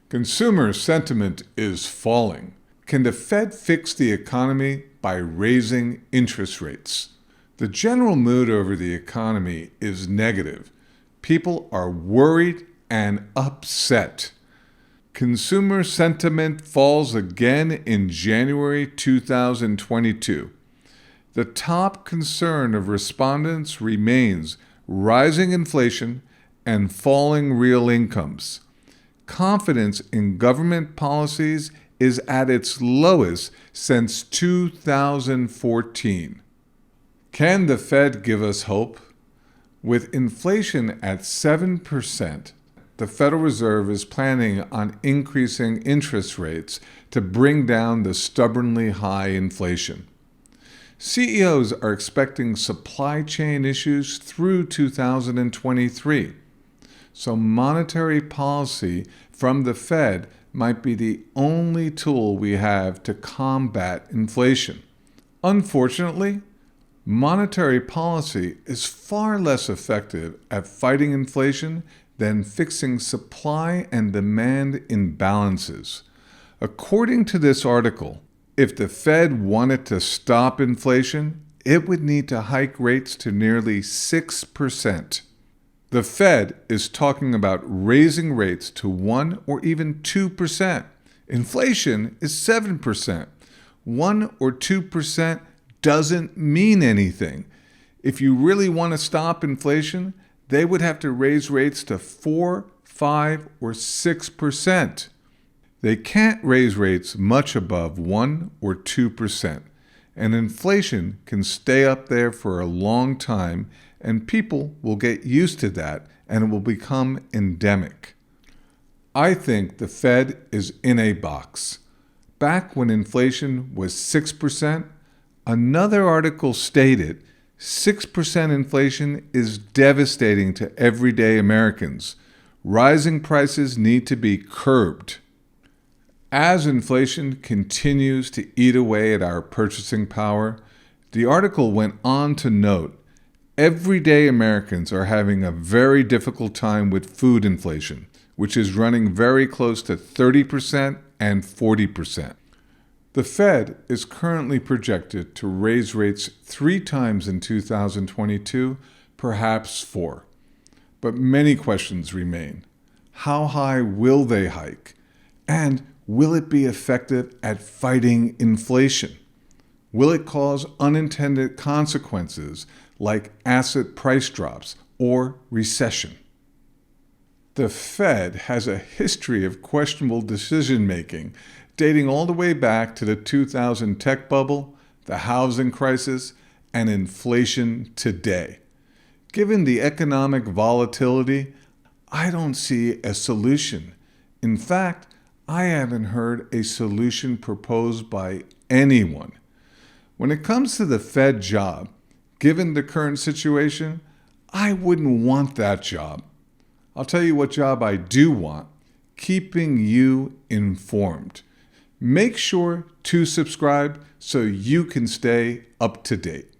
Consumer sentiment is falling. Can the Fed fix the economy by raising interest rates? The general mood over the economy is negative. People are worried and upset. Consumer sentiment falls again in January 2022. The top concern of respondents remains rising inflation and falling real incomes. Confidence in government policies is at its lowest since 2014. Can the Fed give us hope? With inflation at 7%, the Federal Reserve is planning on increasing interest rates to bring down the stubbornly high inflation. CEOs are expecting supply chain issues through 2023. So monetary policy from the Fed might be the only tool we have to combat inflation. Unfortunately, monetary policy is far less effective at fighting inflation than fixing supply and demand imbalances. According to this article, if the Fed wanted to stop inflation, it would need to hike rates to nearly 6%. The Fed is talking about raising rates to 1 or even 2%. Inflation is 7%. 1 or 2% doesn't mean anything. If you really want to stop inflation, they would have to raise rates to 4, 5, or 6%. They can't raise rates much above 1 or 2%, and inflation can stay up there for a long time, and people will get used to that, and it will become endemic. I think the Fed is in a box. Back when inflation was 6%, another article stated 6% inflation is devastating to everyday Americans. Rising prices need to be curbed. As inflation continues to eat away at our purchasing power, the article went on to note everyday Americans are having a very difficult time with food inflation, which is running very close to 30% and 40%. The Fed is currently projected to raise rates 3 times in 2022, perhaps 4. But many questions remain. How high will they hike? And will it be effective at fighting inflation? Will it cause unintended consequences like asset price drops or recession? The Fed has a history of questionable decision-making dating all the way back to the 2000 tech bubble, the housing crisis, and inflation today. Given the economic volatility, I don't see a solution. In fact, I haven't heard a solution proposed by anyone. When it comes to the Fed job, given the current situation, I wouldn't want that job. I'll tell you what job I do want: keeping you informed. Make sure to subscribe so you can stay up to date.